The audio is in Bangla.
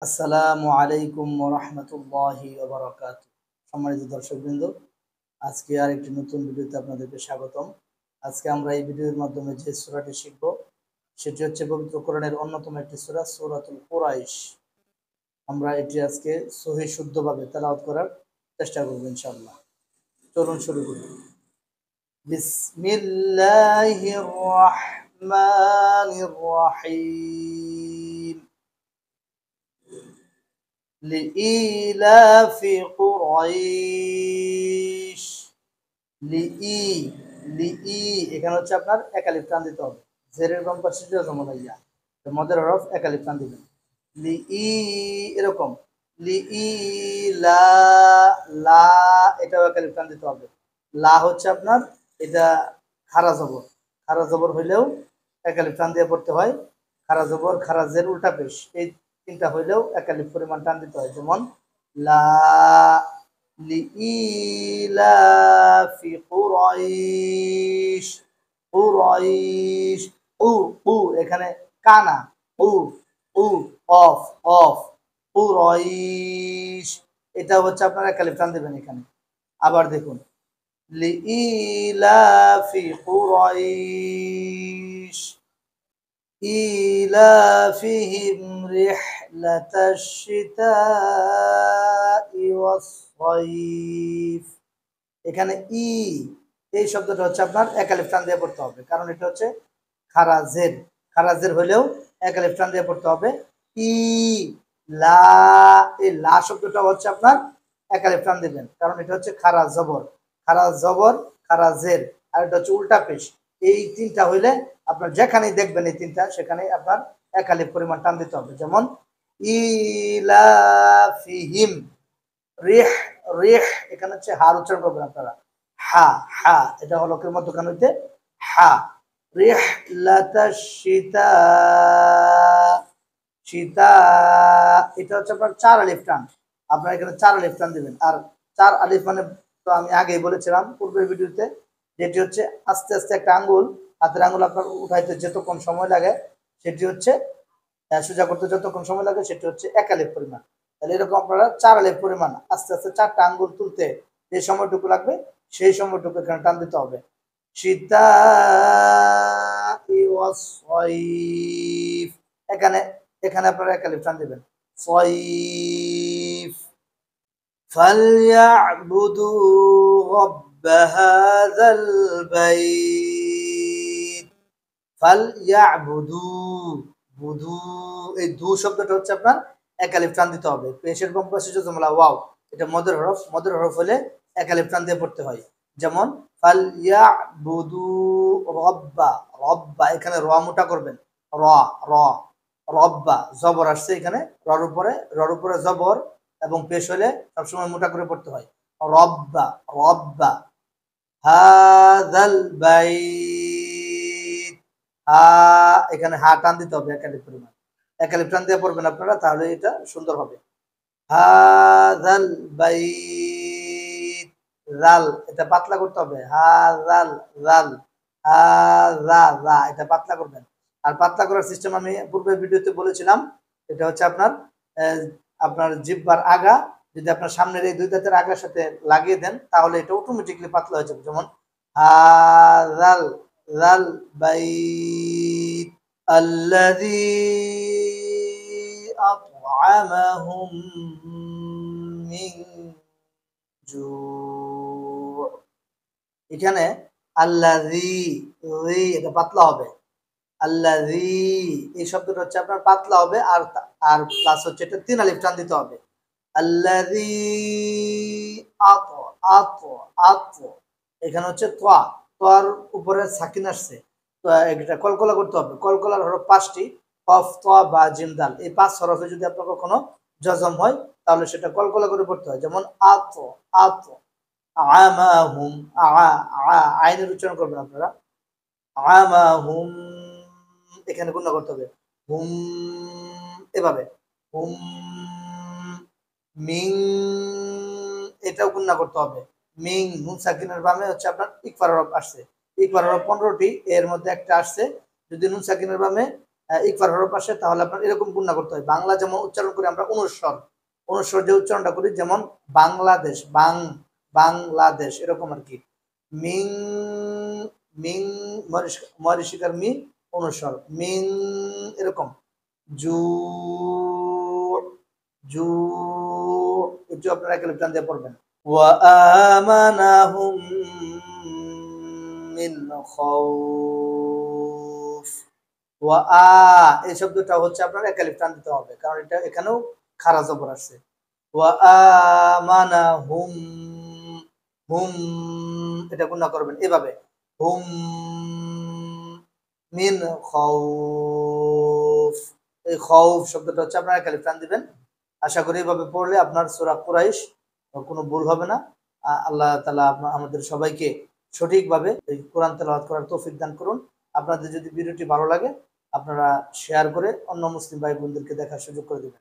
আসসালামু আলাইকুম ওয়া রাহমাতুল্লাহি ওয়া বারাকাতুহু। সম্মানিত দর্শকবৃন্দ, আজকে আরেকটি নতুন ভিডিওতে আপনাদেরকে স্বাগতম। আজকে আমরা এই ভিডিওর মাধ্যমে যে সূরাটি শিখব সেটি হচ্ছে পবিত্র কোরআনের অন্যতম একটি সূরা সূরাতুল কুরাইশ। আমরা এটি আজকে সহিহ শুদ্ধভাবে তেলাওয়াত করার চেষ্টা করব ইনশাআল্লাহ। চলুন শুরু করি। বিসমিল্লাহির রাহমানির রাহিম। لإيلاف قريش লিই লিই এখানে হচ্ছে আপনার একালিফ টান দিতে হবে। জেরের বাম পাশে জজমলা ইয়া, মদের হরফ একালিফ টান দিবেন। লিই এরকম লিই লা লা এটাও একালিফ টান দিতে হবে। লা হচ্ছে আপনার এটা খারা জবর, খারা জবর হইলেও একালিফ টান দিয়ে পড়তে হয়। খারা জবর খারাজের উল্টা পেশ এই তিনটা হইলেও একালিফ পরিমাণ টান দিতে হয়। যেমন লা লিইলাফি কুরাইশ কুরাইশ উ উ এখানে কানা উ উ অফ অফ কুরাইশ এটা হচ্ছে আপনারা একালিফ টান দেবেন এখানে। আবার দেখুন লিইলাফি কুরাইশ إيلافهم رحلة الشتاء والصيف এখানে এই শব্দটা হচ্ছে আপনার একালিফ টান দিয়ে পড়তে হবে, কারণ এটা হচ্ছে খারাজের। খারাজের হলেও একালিফ টান দিয়ে পড়তে হবে। ই লা এই লা শব্দটা হচ্ছে আপনার একালিফ টান দিবেন, কারণ এটা হচ্ছে খারাজ জবর, খারাজ জবর খারাজের, আর এটা হচ্ছে উল্টা পেশ। এই তিনটা হইলে আপনার যেখানেই দেখবেন এই তিনটা সেখানেই আপনার একালিফ পরিমাণ টান দিতে হবে। যেমন ইলাফিহিম রিহ রিহ এখানে হচ্ছে হার উচ্চারণ করবেন আপনারা, হা হা এটা হলকের মধ্যখান হইতে হা। রিহ লাতাশিতা সীতা এটা হচ্ছে আপনার চার আলিফ টান, আপনারা এখানে চার আলিফ টান দিবেন। আর চার আলিফ মানে তো আমি আগেই বলেছিলাম পূর্বের ভিডিওতে, যেটি হচ্ছে আস্তে আস্তে একটা আঙ্গুল, হাতের আঙ্গুল আপনার উঠাইতে যতক্ষণ সময় লাগে সেটি হচ্ছে সোজা করতে যতক্ষণ সময় লাগে সেটি হচ্ছে এক আলিফ পরিমাণ। তাহলে এরকম আপনারা চার আলিফ পরিমাণ আস্তে আস্তে চারটা আঙ্গুল তুলতে যে সময়টুকু লাগবে সেই সময়টুকু এখানে টান দিতে হবে। সীতা এখানে এখানে আপনারা এক আলিফ টান দিবেন। সয়ফ ফালইয়াবুদু রাব্ব হাযাল বাইত। ফালইয়াবুদু বুদু এই দু শব্দটা হচ্ছে আপনার এক আলিফ টান দিতে হবে। পেশের বাম পাশে জজমলা ওয়াও এটা মদের হরফ, মদের হরফ হলে এক আলিফ টান দিয়ে পড়তে হয়। যেমন ফালইয়াবুদু রাব্বা রাব্বা এখানে র মোটা করবেন, র র রব্বা জবর আসছে এখানে রর উপরে জবর এবং পেশ হলে সবসময় মোটা করে পড়তে হয়। রব্বা রব্বা হাযাল বাইত হা এখানে হা টান দিতে হবে এক আলিফ পরিমাণ, এক আলিফ টান দিয়ে পড়বেন আপনারা, তাহলে এটা সুন্দর হবে। হাযাল বাইত জাল এটা পাতলা করতে হবে, হাযাল জাল হাযা যা এটা পাতলা করবেন। আর পাতলা করার সিস্টেম আমি পূর্বের ভিডিওতে বলেছিলাম, এটা হচ্ছে আপনার আপনার জিহ্বার আগা যদি আপনার সামনের এই দুই দাঁতের আগার সাথে লাগিয়ে দেন তাহলে এটা অটোমেটিক্যালি পাতলা হয়ে যাবে। যেমন হাযাল জাল বাইত আল্লাযী আত'আমাহুম মিন জু'। এখানে আল্লাযী এটা পাতলা হবে, আল্লাযী এই শব্দটা হচ্ছে আপনার পাতলা হবে। আর আর প্লাস হচ্ছে এটা তিন আলিফ টান দিতে হবে। আল্লাযী আত আত আত এখানে হচ্ছে তোয়া, তোয়ার উপরে সাকিন আসছে, তো এটা কলকলা করতে হবে। কলকলার হরফ পাঁচটি, কফ তোয়া বা জিম দাল, এই পাঁচ হরফে যদি আপনার কখনো জজম হয় তাহলে সেটা কলকলা করে পড়তে হয়। যেমন আত আত আমাহুম আইনের উচ্চারণ করবেন আপনারা, আমাহুম এখানে গুণা করতে হবে হুম এভাবে, হুম মিং এটাও গুণা করতে হবে। মিং নুন সাকিনের বামে হচ্ছে আপনার ইকফার হরফ আসছে, ইকফার হরফ 15টি, এর মধ্যে একটা আসছে যদি নুন সাকিনের বামে ইকফার হরফ আসে, তাহলে আপনার এরকম গুণনা করতে হয়। বাংলা যেমন উচ্চারণ করি আমরা অনুস্বর, অনুস্বর যে উচ্চারণটা করি, যেমন বাংলাদেশ, বাংলাদেশ এরকম আর কি। মিং, মিং মরিশিকার মি অনুস্বর, মিং এরকম। জু, জু, একটু আপনারা একে টান দিয়ে পড়বেন। ওয়া আমানাহুম মিন খাউফ। ওয়া আ, এই শব্দটা হচ্ছে আপনার একালিফ টান দিতে হবে, কারণ এটা এখানেও খারা জবর আছে। ওয়া আমানাহুম, হুম এটা গুণা করবেন এভাবে, হুম মিন খাউফ। এই খাউফ শব্দটা হচ্ছে আপনারা একালিফ টান দিবেন। আশা করি এভাবে পড়লে আপনার সূরা কুরাইশ কোনো ভুল হবে না। আল্লাহ তাআলা আমাদের সবাইকে সঠিকভাবে এই কোরআন তেলাওয়াত করার তৌফিক দান করুন। আপনাদের যদি ভিডিওটি ভালো লাগে, আপনারা শেয়ার করে অন্য মুসলিম ভাই বোনদেরকে দেখার সুযোগ করে দিবেন।